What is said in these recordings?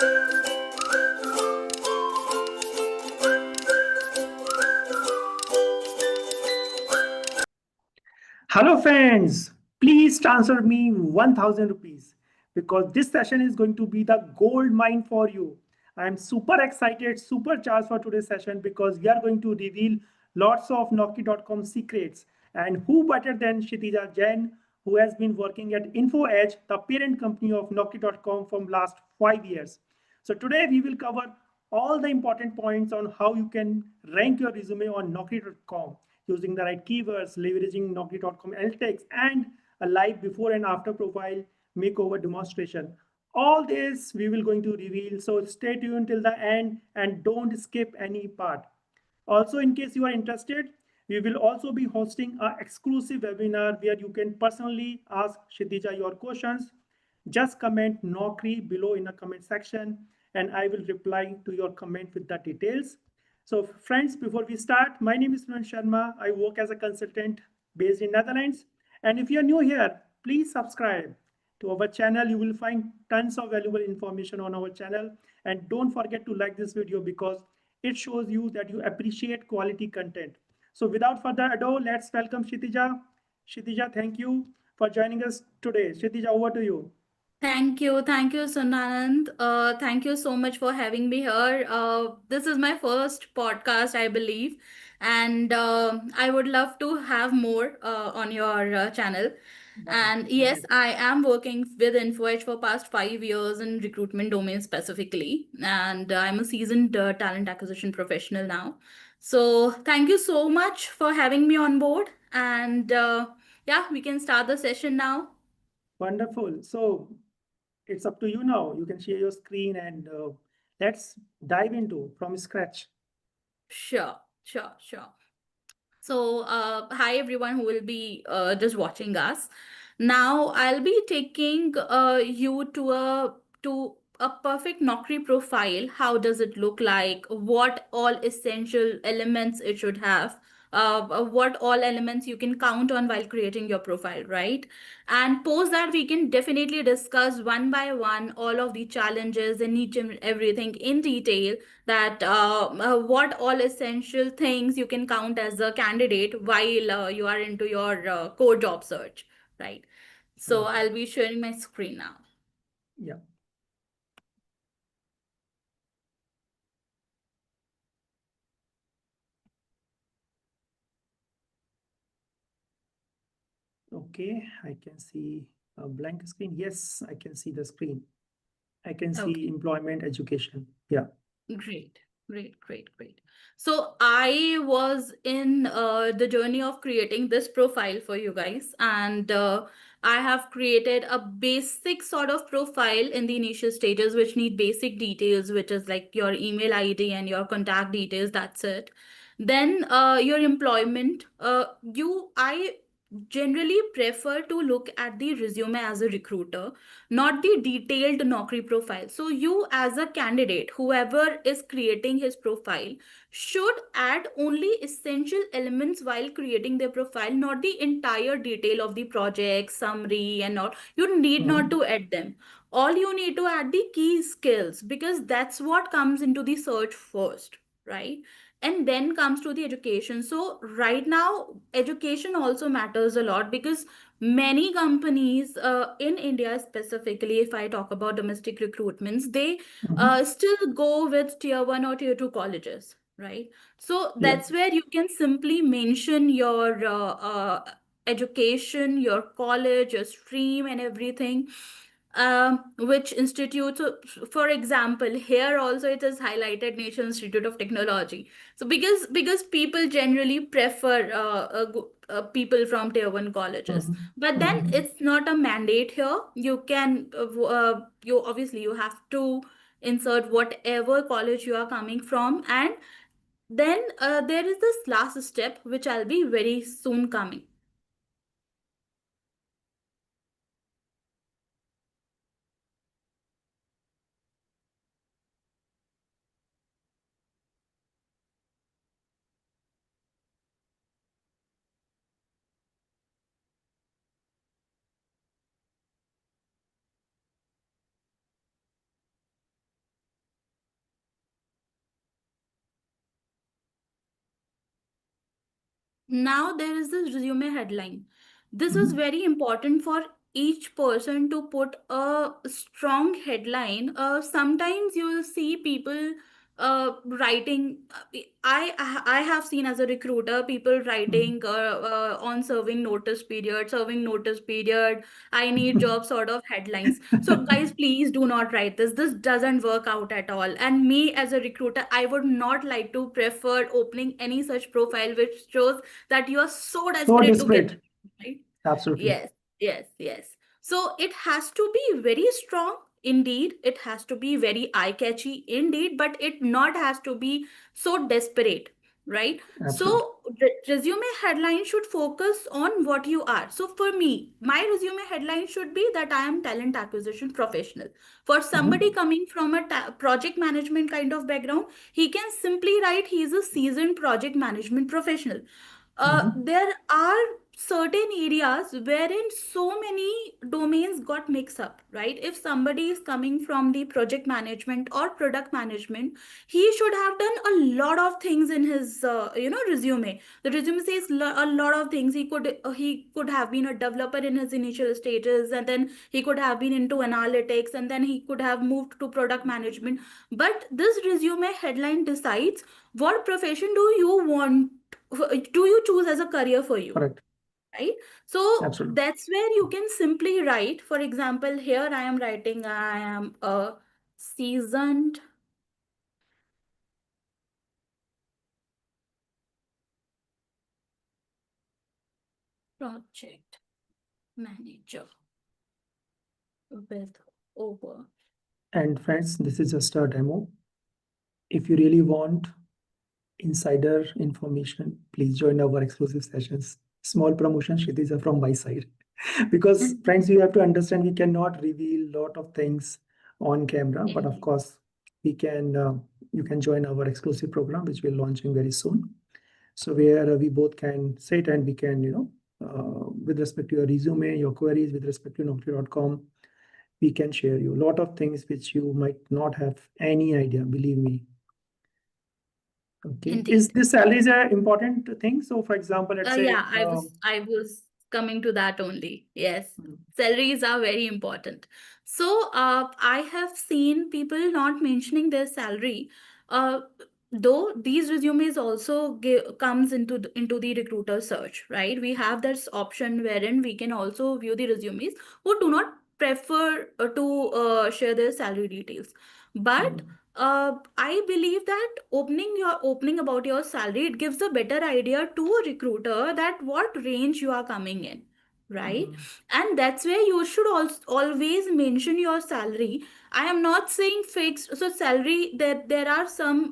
Hello, friends. Please transfer me 1000 rupees because this session is going to be the gold mine for you. I am super excited, super charged for today's session because we are going to reveal lots of Naukri.com secrets. And who better than Kshitija Jain, who has been working at InfoEdge, the parent company of Naukri.com from last 5 years. So today we will cover all the important points on how you can rank your resume on Naukri.com using the right keywords, leveraging Naukri.com analytics, and a live before and after profile makeover demonstration. All this we will going to reveal. So stay tuned till the end and don't skip any part. Also, in case you are interested, we will also be hosting an exclusive webinar where you can personally ask Shidija your questions. Just comment Naukri below in the comment section and I will reply to your comment with the details. So friends, before we start, my name is Sunan Sharma. I work as a consultant based in Netherlands. And if you're new here, please subscribe to our channel. You will find tons of valuable information on our channel. And don't forget to like this video because it shows you that you appreciate quality content. So without further ado, let's welcome Kshitija. Kshitija, thank you for joining us today. Kshitija, over to you. Thank you, Sunanand. Thank you so much for having me here. This is my first podcast, I believe, and I would love to have more on your channel. And yes, I am working with InfoEdge for past 5 years in recruitment domain specifically, and I'm a seasoned talent acquisition professional now. So thank you so much for having me on board, and yeah, we can start the session now. Wonderful. So it's up to you now. You can share your screen and let's dive into from scratch. Sure. So, hi everyone who will be just watching us. Now, I'll be taking you to a perfect Naukri profile. How does it look like? What all essential elements it should have? What all elements you can count on while creating your profile, right? And post that, we can definitely discuss one by one all of the challenges and each and everything in detail, that what all essential things you can count as a candidate while you are into your core job search, right? So Okay. I'll be sharing my screen now. Yeah. Okay. I can see a blank screen. Yes, I can see the screen. I can see Okay. employment, education. Yeah. Great, great. So I was in the journey of creating this profile for you guys, and I have created a basic sort of profile in the initial stages, which need basic details, which is like your email ID and your contact details. That's it. Then your employment. I generally prefer to look at the resume as a recruiter, not the detailed Naukri profile. So you as a candidate, whoever is creating his profile, should add only essential elements while creating their profile, not the entire detail of the project, summary and all. You need not Mhm. to add them. All you need to add the key skills, because that's what comes into the search first, right? And then comes to the education. So right now education also matters a lot, because many companies in India specifically, if I talk about domestic recruitments, they Mhm. still go with tier 1 or tier 2 colleges, right? So Yeah. that's where you can simply mention your education, your college, your stream and everything, which institute. So for example, here also it is highlighted National Institute of Technology. So because people generally prefer people from tier 1 colleges, Mhm. but then Mhm. it's not a mandate here. You can you obviously you have to insert whatever college you are coming from, and then there is this last step which I'll be very soon coming. Now there is this resume headline. This is Mhm. very important for each person to put a strong headline. Sometimes you will see people writing. I have seen as a recruiter people writing Mhm. on serving notice period. I need job sort of headlines. So guys, please do not write this. This doesn't work out at all. And me as a recruiter, I would not like to prefer opening any such profile which shows that you are so So desperate to get the desperate. job, right? Absolutely. Yes, yes, yes. So it has to be very strong indeed. It has to be very eye-catchy indeed, but it not has to be so desperate, right? Absolutely. So resume headline should focus on what you are. So for me, my resume headline should be that I am talent acquisition professional. For somebody Mhm. coming from a project management kind of background, he can simply write he is a seasoned project management professional. Mhm. There are certain areas wherein so many domains got mixed up, right? If somebody is coming from the project management or product management, he should have done a lot of things in his resume. The resume says a lot of things. He could have been a developer in his initial stages, and then he could have been into analytics, and then he could have moved to product management. But this resume headline decides what profession do you choose as a career for you, Correct. right? So Absolutely. that's where you can simply write, for example, here I am writing I am a seasoned project manager with over. And friends, this is just a demo. If you really want insider information, please join our exclusive sessions. Small promotion, Kshitija, from my side. Because friends, you have to understand we cannot reveal lot of things on camera, but of Indeed. course, we can. You can join our exclusive program, which we're launching very soon. So where we both can sit and we can, with respect to your resume, your queries, with respect to Naukri.com, we can share you a lot of things which you might not have any idea. Believe me. Okay. Is Indeed. this salary is a important thing? So, for example, let's say, Yeah, I was coming to that only. Yes, mm, salaries are very important. So, I have seen people not mentioning their salary. Uh, though these resumes also comes into the recruiter search, right? We have this option wherein we can also view the resumes who do not prefer to share their salary details. But mm, I believe that opening about your salary, it gives a better idea to a recruiter that what range you are coming in, right? mm, And that's where you should also always mention your salary. I am not saying fixed. So salary, there are some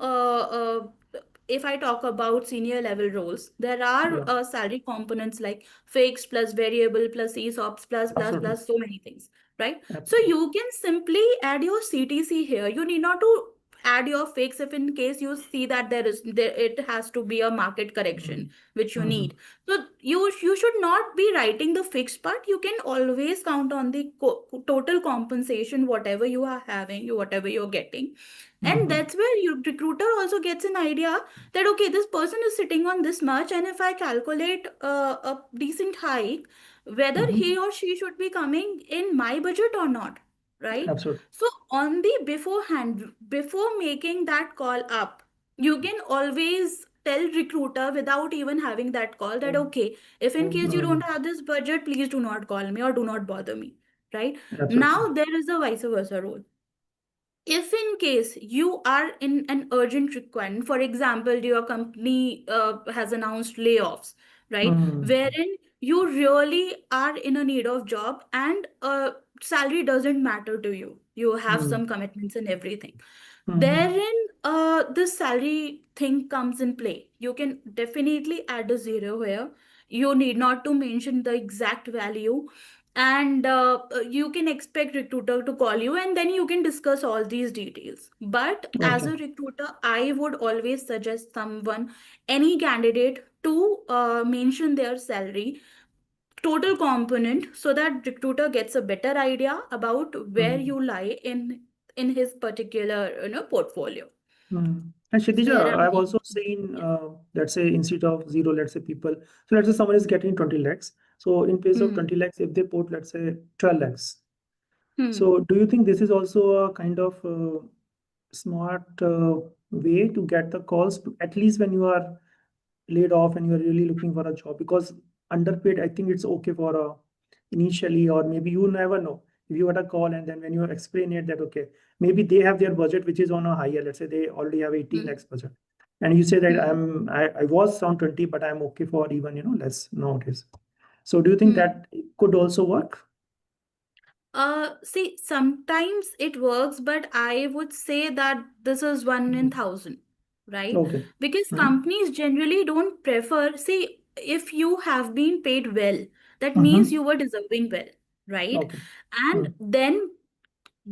if I talk about senior level roles, there are yeah, salary components like fixed plus variable plus ESOPs absolutely, plus so many things, right? So absolutely. you can simply add your CTC here. You need not to add your fixed if in case you see that there it has to be a market correction Mm, which you mhm, need. So you should not be writing the fixed part. You can always count on the total compensation, whatever you are having, whatever you're getting. And mhm, that's where your recruiter also gets an idea that okay, this person is sitting on this much, and if I calculate a decent hike, whether he mhm, or she should be coming in my budget or not, right? absolutely. So on the beforehand, before making that call up, you can always tell recruiter without even having that call that Mm, okay, if in case you don't mm, have this budget, please do not call me or do not bother me, right? absolutely. Now there is a vice versa role. If in case you are in an urgent requirement, for example, your company has announced layoffs, right, Mm, wherein you really are in a need of job, and salary doesn't matter to you, you have mm, some commitments and everything, mhm, therein this salary thing comes in play. You can definitely add a zero here. You need not to mention the exact value, and you can expect recruiter to call you, and then you can discuss all these details. But as okay. a recruiter, I would always suggest someone, any candidate, to mention their salary total component, so that recruiter gets a better idea about where Mm, you lie in his particular portfolio. mm. And So Shidija, there are I've many. also seen, let's say, instead of zero, let's say people. So let's say someone is getting 20 lakhs. So in place of Hmm. 20 lakhs, if they put, let's say, 12 lakhs. Hmm. So do you think this is also a kind of smart way to get the calls, at least when you are laid off and you are really looking for a job? Because underpaid, I think it's okay for initially, or maybe you never know if you had a call and then when you explain it that okay, maybe they have their budget which is on a higher, let's say they already have 18 Hmm. lakhs budget, and you say that Hmm. I was around 20 but I'm okay for even less nowadays. So do you think Hmm. that could also work? See, sometimes it works, but I would say that this is one in Mhm. thousand, right? Okay. Because Mhm. companies generally don't prefer, see, if you have been paid well, that means Mhm. you were deserving well, right? Okay. And Mm. then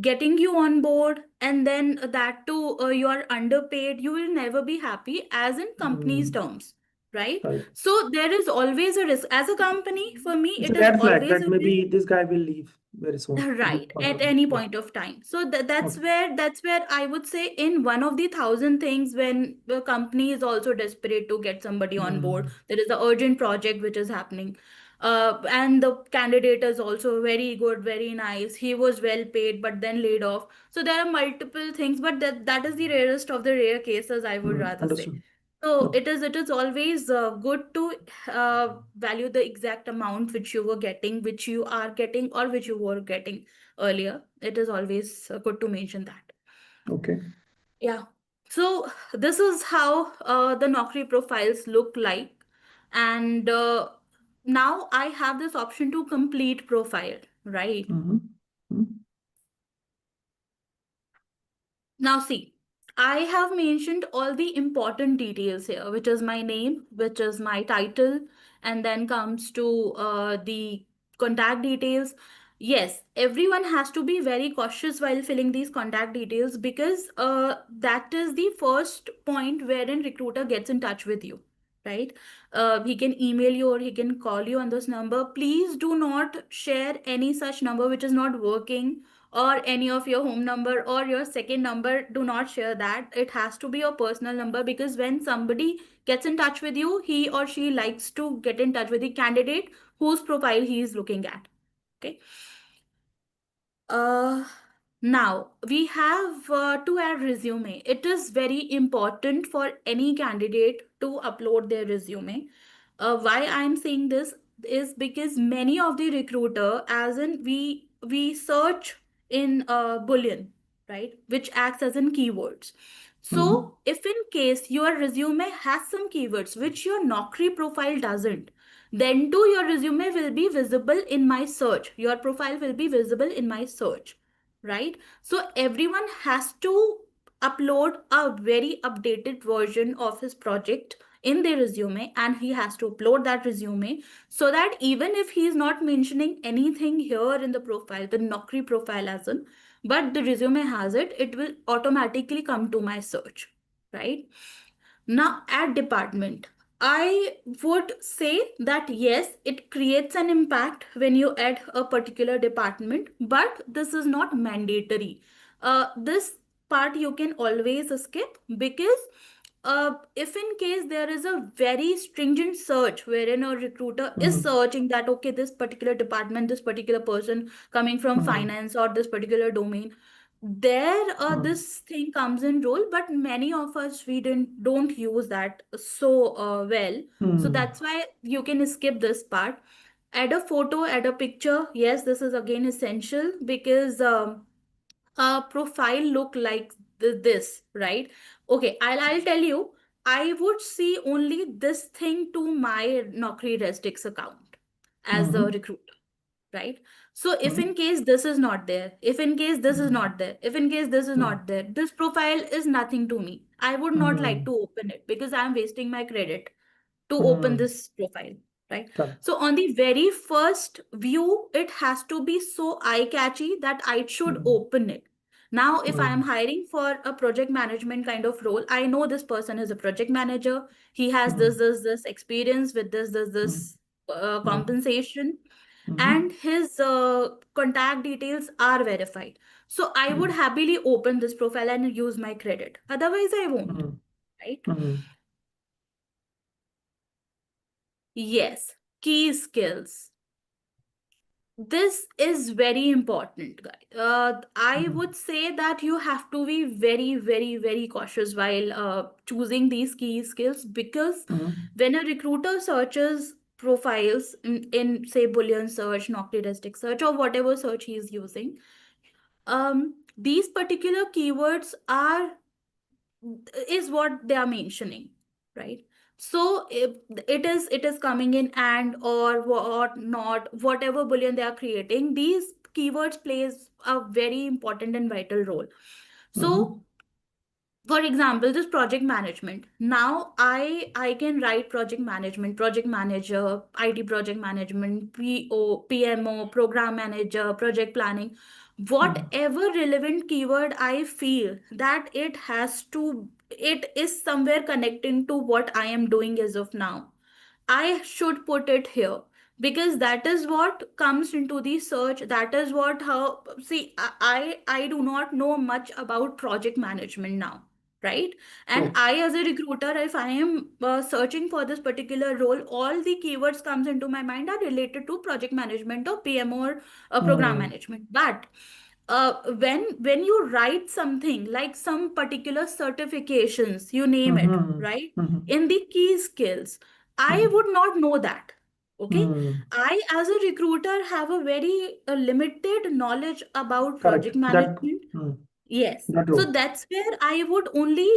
getting you on board, and then that too, you are underpaid, you will never be happy as in company's Mm. terms, right? Right. So there is always a risk. As a company, for me, It's a it is red flag always that a risk. maybe this guy will leave very soon. This Right, at person. any Yeah. point of time. So that's Okay. where I would say, in one of the thousand things, when the company is also desperate to get somebody on board, Mm. there is an urgent project which is happening, and the candidate is also very good, very nice. He was well paid, but then laid off. So there are multiple things, but that is the rarest of the rare cases, I would Mm. rather say. Understood. So Okay. it is always good to value the exact amount which you were getting, which you are getting, or which you were getting earlier. It is always good to mention that. Okay. Yeah. So this is how the Naukri profiles look like, and now I have this option to complete profile, right? Mm-hmm. Mm. Now, see, I have mentioned all the important details here, which is my name, which is my title, and then comes to the contact details. Yes, everyone has to be very cautious while filling these contact details, because that is the first point wherein recruiter gets in touch with you, right? He can email you or he can call you on this number. Please do not share any such number which is not working, or any of your home number or your second number. Do not share that. It has to be your personal number, because when somebody gets in touch with you, he or she likes to get in touch with the candidate whose profile he is looking at. Okay. uh, Now we have to add resume. It is very important for any candidate to upload their resume. Why I'm saying this is because many of the recruiter, as in we search in Boolean, right, which acts as in keywords. Mm-hmm. So if in case your resume has some keywords which your Naukri profile doesn't, then too your resume will be visible in my search. Your profile will be visible in my search, right? So everyone has to upload a very updated version of his project in their resume, and he has to upload that resume, so that even if he is not mentioning anything here in the profile, the Naukri profile as in, but the resume has it, it will automatically come to my search, right? Now, at department, I would say that yes, it creates an impact when you add a particular department, but this is not mandatory. This part you can always skip, because if in case there is a very stringent search wherein a recruiter is Mm-hmm. searching that okay, this particular department, this particular person coming from Mm-hmm. finance or this particular domain, there Mm-hmm. this thing comes in role, but many of us we don't use that so well. So Mm-hmm. that's why you can skip this part. Add a photo, add a picture. Yes, this is again essential, because a profile look like this, right? Okay, I'll tell you, I would see only this thing to my Naukri Restix account as a Mm-hmm. recruiter, right? So if in case this is not there, if in case this is Mm-hmm. not there, if in case this is not there, this profile is nothing to me. I would not like Mm-hmm. to open it, because I'm wasting my credit to open Mm-hmm. this profile, right? Correct. So on the very first view, it has to be so eye catchy that I should Mm-hmm. open it. Now, if I am Mm-hmm. hiring for a project management kind of role, I know this person is a project manager. He has Mm-hmm. this experience with this Mm-hmm. compensation, Mm-hmm. and his contact details are verified. So I would Mm-hmm. happily open this profile and use my credit. Otherwise, I won't. right? Mm-hmm. Yes, key skills. This is very important, guys. I Mm-hmm. would say that you have to be very, very, very cautious while choosing these key skills, because Mm-hmm. when a recruiter searches profiles in say Boolean search, Naukri search, or whatever search he is using, these particular keywords are is what they are mentioning, right? So if it is coming in and or what not, whatever boolean they are creating, these keywords plays a very important and vital role. Mm-hmm. So for example, this project management, now I can write project management, project manager, IT project management, PO, PMO, program manager, project planning, Mm-hmm. whatever relevant keyword I feel that it is somewhere connecting to what I am doing as of now, I should put it here, because that is what comes into the search. That is what how see I do not know much about project management now, right? And True. I as a recruiter, if I am searching for this particular role, all the keywords comes into my mind are related to project management or PM or program Mm-hmm. management. But when you write something like some particular certifications, you name it, Mm-hmm. right, Mm-hmm. in the key skills, I Mm-hmm. would not know that. Okay, Mm-hmm. I as a recruiter have a very limited knowledge about Correct. project That. management. Mm. Yes. That So true. that's where I would only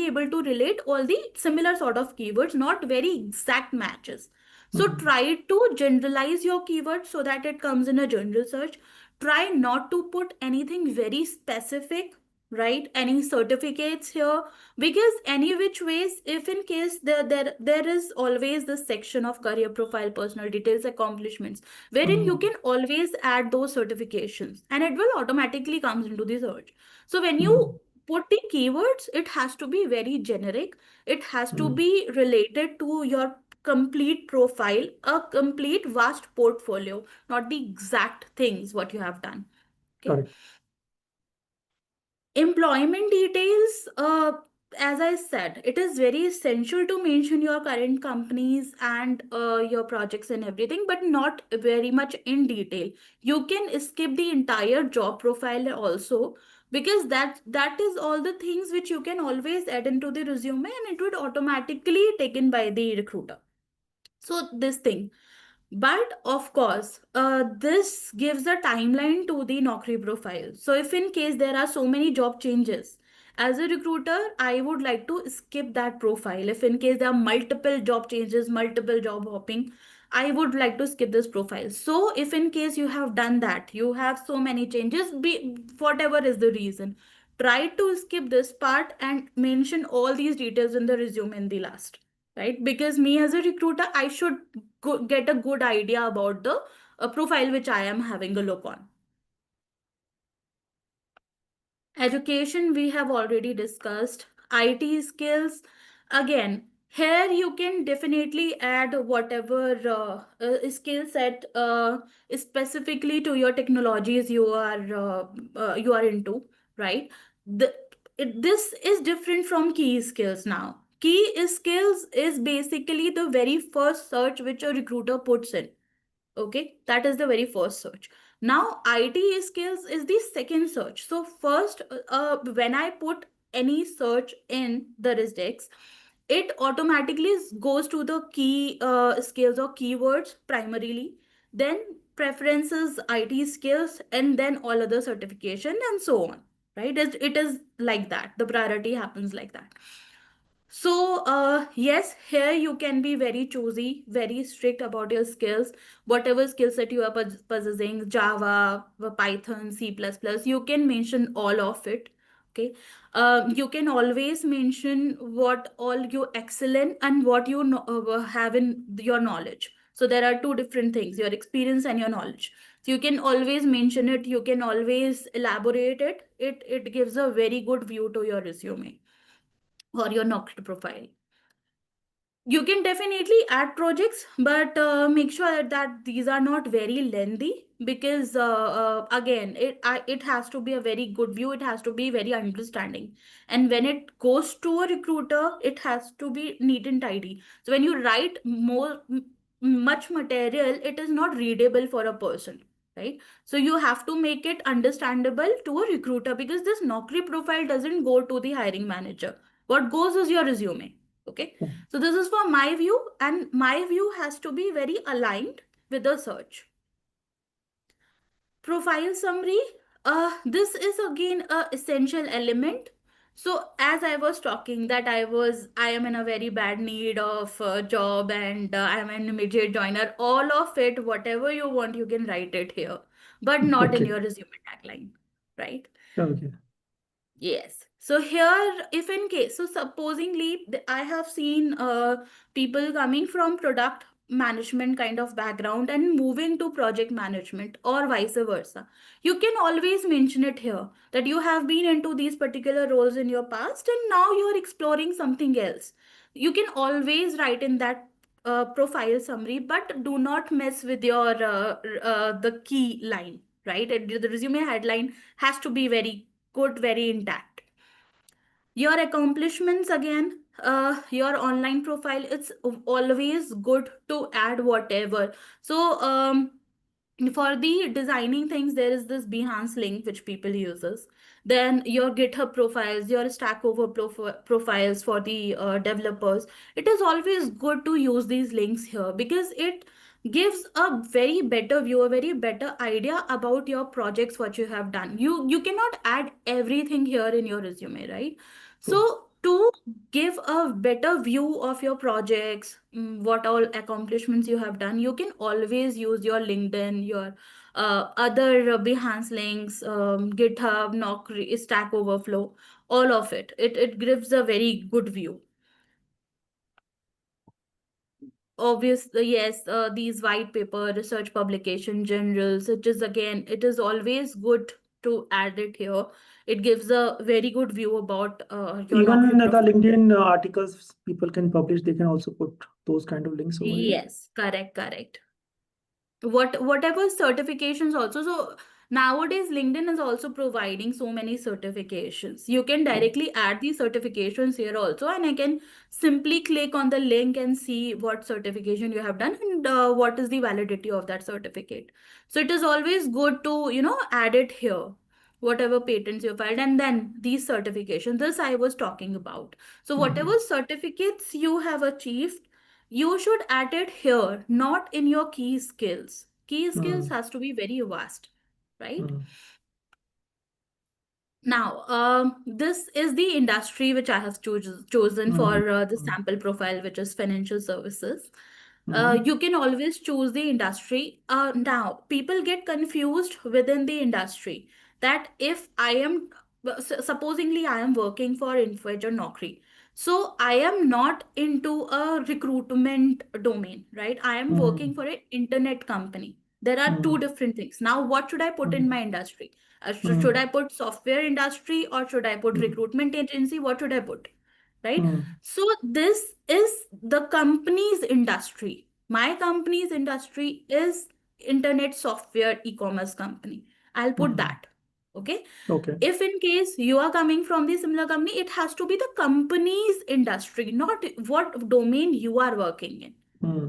able to relate all the similar sort of keywords, not very exact matches. So Mm-hmm. try to generalize your keywords so that it comes in a general search. Try not to put anything very specific, right? Any certificates here, because any which ways, if in case there is always this section of career profile, personal details, accomplishments, wherein you Mm-hmm. can always add those certifications and it will automatically comes into the search. So when you Mm-hmm. put the keywords, it has to be very generic, it has to Mm-hmm. be related to your complete profile, a complete vast portfolio, not the exact things what you have done. Okay. Correct. Employment details, as I said, it is very essential to mention your current companies and your projects and everything, but not very much in detail. You can skip the entire job profile also, because that is all the things which you can always add into the resume and it would automatically taken by the recruiter. So this thing, but of course, this gives a timeline to the Naukri profile. So if in case there are so many job changes, as a recruiter, I would like to skip that profile. If in case there are multiple job changes, multiple job hopping, I would like to skip this profile. So if in case you have done that, you have so many changes, whatever is the reason, try to skip this part and mention all these details in the resume in the last, right? Because me as a recruiter, I should get a good idea about the profile which I am having a look on. Education, we have already discussed. IT skills, again, here you can definitely add whatever skill set specifically to your technologies you are into, right? The, this is different from key skills now. Key skills is basically the very first search which a recruiter puts in. Okay, that is the very first search. Now IT skills is the second search. So first, when I put any search in the Resdex, it automatically goes to the key skills or keywords primarily, then preferences, IT skills, and then all other certification and so on, right? It is like that, the priority happens like that. So, yes, here you can be very choosy, very strict about your skills. Whatever skills that you are possessing, Java, Python, C++, you can mention all of it. Okay. You can always mention what all you excel in and what you have in your knowledge. So there are two different things, your experience and your knowledge. So you can always mention it, you can always elaborate it. It gives a very good view to your resume or your Naukri profile. You can definitely add projects, but make sure that these are not very lengthy, because again, it has to be a very good view, it has to be very understanding, and when it goes to a recruiter, it has to be neat and tidy. So when you write much material, it is not readable for a person, right? So you have to make it understandable to a recruiter, because this Naukri profile doesn't go to the hiring manager. What goes is your resume. Okay, so this is for my view, and my view has to be very aligned with the search. Profile summary. This is again a essential element. So as I was talking that I am in a very bad need of a job, and I am an immediate joiner, all of it, whatever you want, you can write it here, but not in Okay. your resume tagline, right? Okay. Yes. So here, if in case, so supposingly, I have seen people coming from product management kind of background and moving to project management, or vice versa. You can always mention it here that you have been into these particular roles in your past, and now you are exploring something else. You can always write in that profile summary, but do not mess with your the key line, right? The resume headline has to be very good, very intact. Your accomplishments again, your online profile, it's always good to add whatever. So for the designing things, there is this Behance link which people uses. Then your GitHub profiles, your Stack Overflow profiles for the developers. It is always good to use these links here, because it gives a very better view, a very better idea about your projects, what you have done. You cannot add everything here in your resume, right? So True. to give a better view of your projects, what all accomplishments you have done, you can always use your LinkedIn, your other Behance links, GitHub, Naukri, Stack Overflow, all of it. It gives a very good view. Obviously, yes, these white paper, research publication, journals, it is again, it is always good to add it here. It gives a very good view about your Even Naukri the profile. LinkedIn articles people can publish, they can also put those kind of links over here. Yes, correct, correct. Whatever certifications also, so nowadays LinkedIn is also providing so many certifications. You can True. directly add these certifications here also, and I can simply click on the link and see what certification you have done, and what is the validity of that certificate. So it is always good to add it here, whatever patents you filed, and then these certifications, this I was talking about. So whatever Mhm. certificates you have achieved, you should add it here, not in your key skills. Key skills Mm. has to be very vast, right? Mm. Now, this is the industry which I have chosen Mm. for the Mm. sample profile, which is financial services. Mm. You can always choose the industry. Now, people get confused within the industry that if I am, supposingly, I am working for Infosys or Naukri. So I am not into a recruitment domain, right? I am working Mm. for an internet company. There are two Mm. different things. Now, what should I put in Mm. my industry? Should I Mm. put software industry, or should I put Mm. recruitment agency? What should I put? Right? Mm. So this is the company's industry. My company's industry is internet software e-commerce company. I'll put Mm. that. Okay. Okay. If in case you are coming from the similar company, it has to be the company's industry, not what domain you are working in, Mm.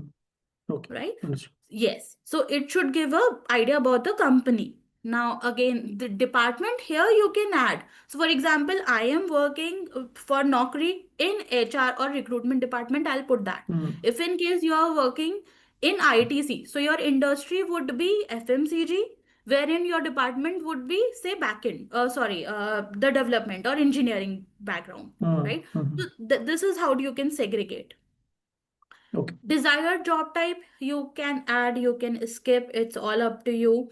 Okay. right? Understood. Yes. So it should give a idea about the company. Now again, the department here you can add. So for example, I am working for Naukri in HR or recruitment department, I'll put that. Mm. If in case you are working in ITC, so your industry would be FMCG, wherein your department would be say backend, sorry, the development or engineering background, Mm. right? So Mm. this is how you can segregate. Okay. Desired job type, you can add, you can skip, it's all up to you.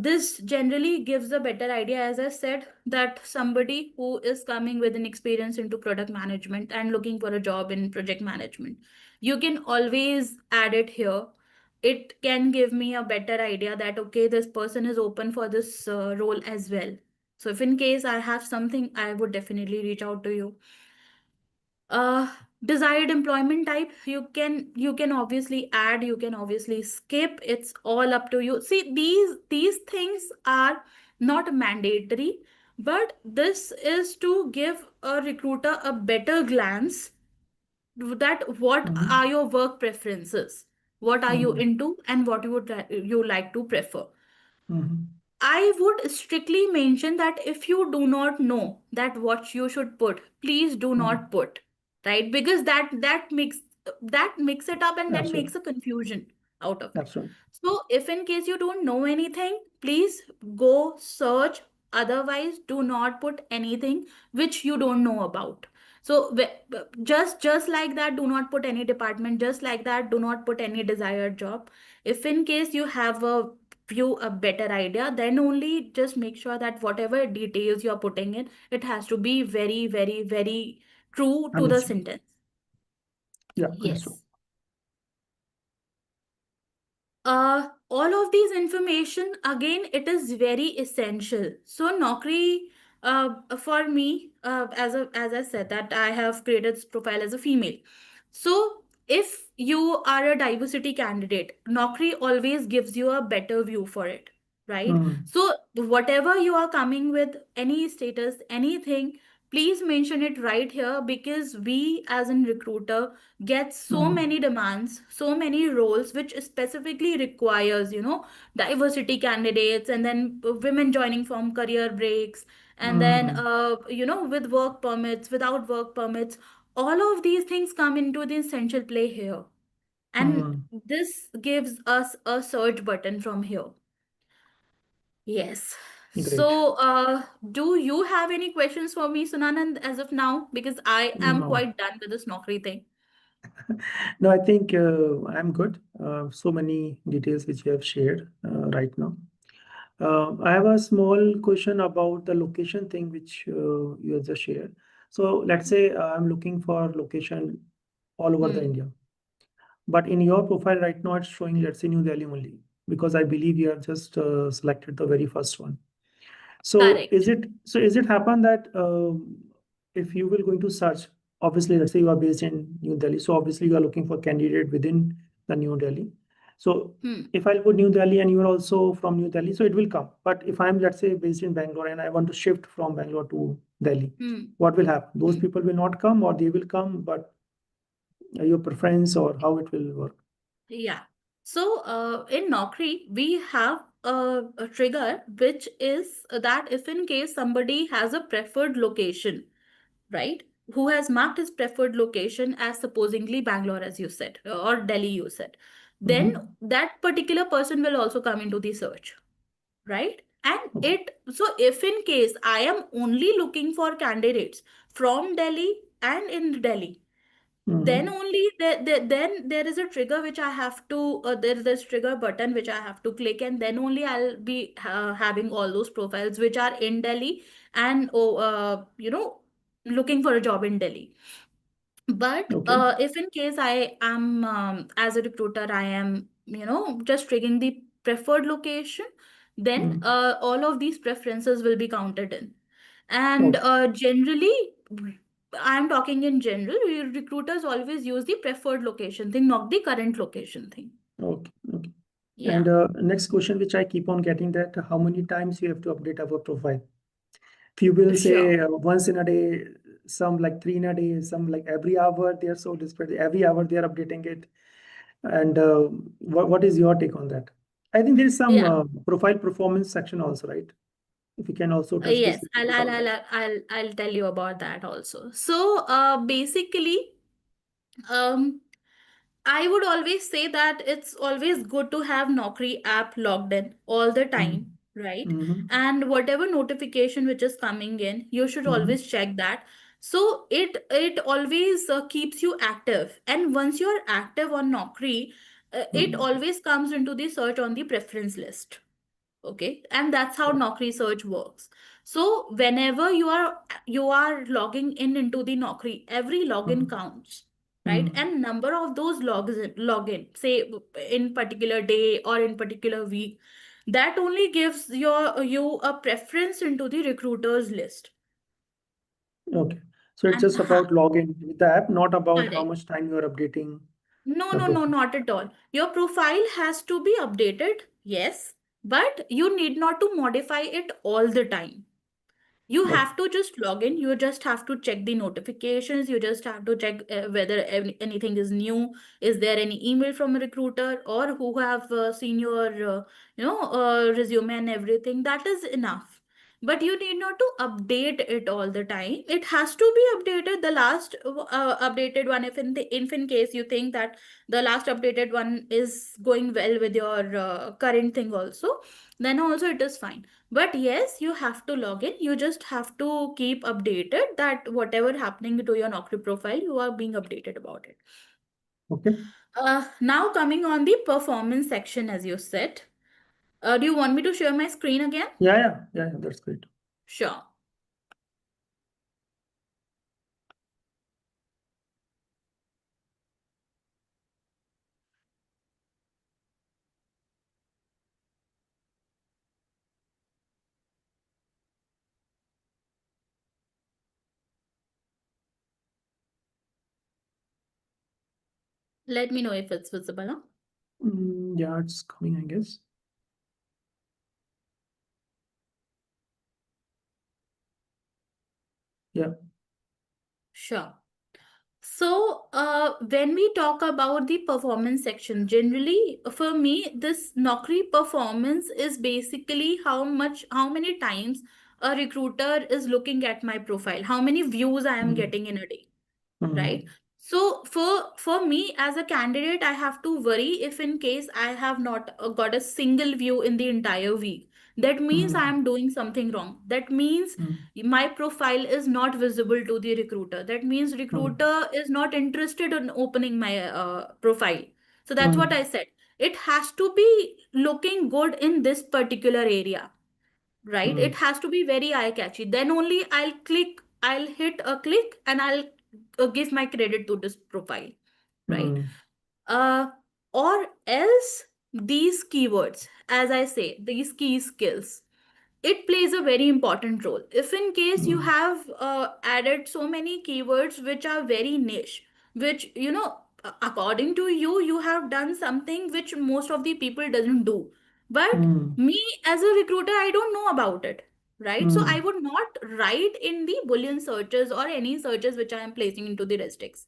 This generally gives a better idea, as I said, that somebody who is coming with an experience into product management and looking for a job in project management, you can always add it here. It can give me a better idea that okay, this person is open for this role as well. So if in case I have something, I would definitely reach out to you. Desired employment type, you can obviously add, you can obviously skip, it's all up to you. See, these things are not mandatory, but this is to give a recruiter a better glance that what Mm-hmm. are your work preferences, what are you Mm-hmm. into, and what you like to prefer. Mm-hmm. I would strictly mention that if you do not know that what you should put, please do not Mm-hmm. put, right? Because that makes it up, and that Absolutely. makes a confusion out of it. Absolutely. So if in case you don't know anything, please go search. Otherwise, do not put anything which you don't know about. So just like that, do not put any department. Just like that, do not put any desired job. If in case you have a better idea, then only just make sure that whatever details you're putting in, it has to be very, very, very true to the Understood. sentence. Yeah, understood. Yes. All of these information, again, it is very essential. So Naukri, for me, as I said, that I have created this profile as a female. So if you are a diversity candidate, Naukri always gives you a better view for it, right? Mm-hmm. So whatever you are coming with, any status, anything, please mention it right here, because we as a recruiter get so Mm-hmm. many demands, so many roles which specifically requires, diversity candidates, and then women joining from career breaks, and then Mm-hmm. with work permits, without work permits. All of these things come into the essential play here, and Mm-hmm. this gives us a search button from here. Yes. Great. So, do you have any questions for me, Sunanand, as of now? Because I am No. quite done with this Naukri thing. No, I think I'm good. So many details which you have shared right now. I have a small question about the location thing which you have just shared. So let's say I'm looking for location all over the Hmm. India, but in your profile right now it's showing, let's say, New Delhi only, because I believe you have just selected the very first one. Correct. Is it happen that if you will going to search, obviously, let's say you are based in New Delhi, so obviously you are looking for candidate within the New Delhi. So Hmm. if I'll put New Delhi and you are also from New Delhi, so it will come. But if I'm, let's say, based in Bangalore and I want to shift from Bangalore to Delhi, Hmm. what will happen? Those Hmm. people will not come, or they will come, but your preference or how it will work. Yeah. So, in Naukri, we have a trigger, which is that if in case somebody has a preferred location, right? Who has marked his preferred location as supposedly Bangalore, as you said, or Delhi, you said, then Mm-hmm. that particular person will also come into the search, right? And Okay. it, so if in case I am only looking for candidates from Delhi and in Delhi, then Mm-hmm. only then there is a trigger which I have to there is this trigger button which I have to click, and then only I'll be having all those profiles which are in Delhi, and looking for a job in Delhi. But Okay. if in case I am, as a recruiter, I am, just triggering the preferred location, then Mm. all of these preferences will be counted in. And Okay. generally, I'm talking in general, recruiters always use the preferred location thing, not the current location thing. Okay. Okay. And Yeah, next question, which I keep on getting, that how many times you have to update our profile? Few will sure. say once in a day, some like three in a day, some like every hour. They are so desperate. Every hour they are updating it. And what is your take on that? I think there is some Yeah. profile performance section also, right? If you can also touch base Yes, a I'll, bit I'll, on that. I'll, I'll, I'll tell you about that also. So, basically, um, I would always say that it's always good to have Naukri app logged in all the time, Mm-hmm. right? Mm-hmm. And whatever notification which is coming in, you should Mm-hmm. always check that. So it always keeps you active. And once you're active on Naukri, it Mm-hmm. always comes into the search on the preference list. Okay, and that's how Okay. Naukri search works. So whenever you are logging in into the Naukri, every login Mm-hmm. counts, right? Mm-hmm. And number of those login, say in particular day or in particular week, that only gives you a preference into the recruiters list. Okay. So it's And just about login with the app, not about how correct. much time you are updating No, the no, no, profile. not at all. Your profile has to be updated, yes, but you need not to modify it all the time. You Okay. have to just log in. You just have to check the notifications. You just have to check whether anything is new. Is there any email from a recruiter or who have seen your resume and everything. That is enough. But you need not to update it all the time. It has to be updated, the last updated one, if in case you think that the last updated one is going well with your current thing also, then also it is fine. But yes, you have to log in. You just have to keep updated that whatever happening to your Naukri profile, you are being updated about it. Okay. Now coming on the performance section, as you said. Do you want me to share my screen again? Yeah, that's great. Sure. Let me know if it's visible. Huh? Yeah, it's coming, I guess. Yeah. Sure. So, when we talk about the performance section, generally for me, this Naukri performance is basically how many times a recruiter is looking at my profile, how many views I am Mm, getting in a day, right? mm, So for me as a candidate, I have to worry if in case I have not got a single view in the entire week. That means I mm, am doing something wrong. That means mm, my profile is not visible to the recruiter. That means mm, recruiter is not interested in opening my profile. So that's what I mm, said. It has to be looking good in this particular area, right? It mm, has to be very eye catchy. Then only I'll hit a click and I'll give my credit to this profile, right? mm, uh or else these keywords, as I say, these key skills, it plays a very important role. If in case you mm, have added so many keywords which are very niche, which according to you, you have done something which most of the people doesn't do, but mm, me as a recruiter, I don't know about it, right? So I mm. would not write in the boolean searches or any searches which I am placing into the regex.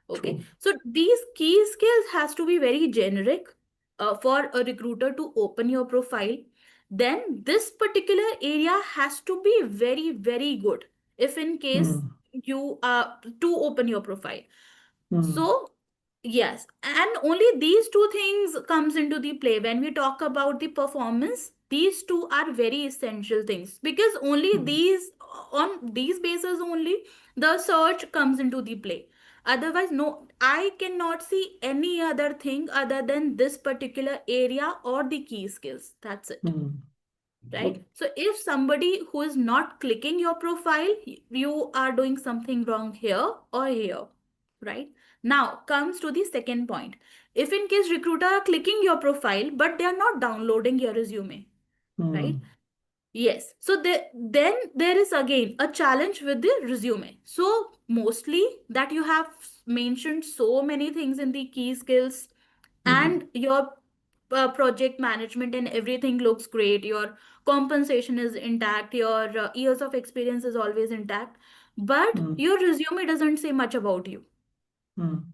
Okay, True. so these key skills has to be very generic for a recruiter to open your profile. Then this particular area has to be very very good if in case Mm, you to open your profile. mm, So yes, and only these two things comes into the play when we talk about the performance. These two are very essential things because only mm, these, on these bases only, the search comes into the play. Otherwise, no, I cannot see any other thing other than this particular area or the key skills. That's it, mm. right? Okay. So if somebody who is not clicking your profile, you are doing something wrong here or here, right? Now comes to the second point. If in case recruiter are clicking your profile but they are not downloading your resume, right? Mm, Yes. So then there is again a challenge with the resume. So mostly that you have mentioned so many things in the key skills, mm, and your project management and everything looks great. Your compensation is intact. Your years of experience is always intact. But mm, your resume doesn't say much about you, mm,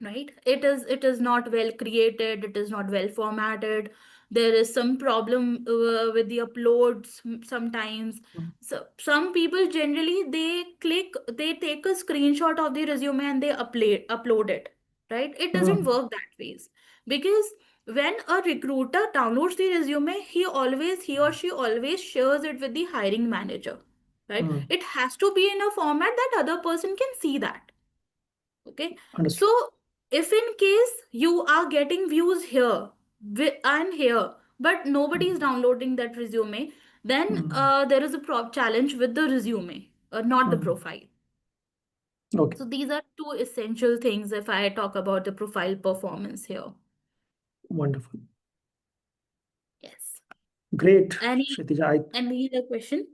right? It is not well created, it is not well formatted. There is some problem with the uploads sometimes. mm, So some people generally they take a screenshot of the resume and they upload it, right? It doesn't mm, work that ways, because when a recruiter downloads the resume, he or she always shares it with the hiring manager, right? mm. It has to be in a format that other person can see that. Okay, Understood. so if in case you are getting views here and here, but nobody is Mm, downloading that resume, then mm, there is a challenge with the resume, not the mm. profile. Okay. So these are two essential things if I talk about the profile performance here. Wonderful. Yes. Great, Any Kshitija. any other question?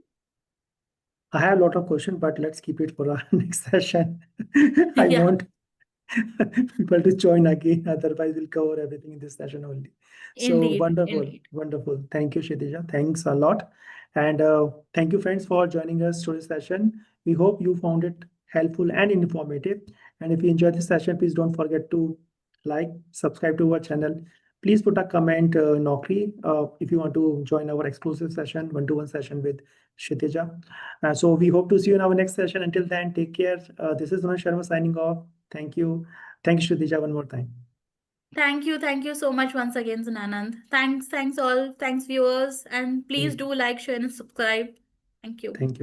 I have a lot of questions, but let's keep it for our next session. I Yeah, want people to join again. Otherwise, we'll cover everything in this session only. So indeed, wonderful, indeed. wonderful. Thank you, Kshitija. Thanks a lot. And thank you, friends, for joining us today's session. We hope you found it helpful and informative. And if you enjoyed this session, please don't forget to like, subscribe to our channel. Please put a comment, Naukri, if you want to join our exclusive session, one-to-one session with Kshitija. So we hope to see you in our next session. Until then, take care. This is Ronan Sharma signing off. Thank you. Thank you, Shrutisha, one more time. Thank you so much once again, Zananand. Thanks all, thanks viewers, and please Thank do like, share, and subscribe. Thank you. thank you.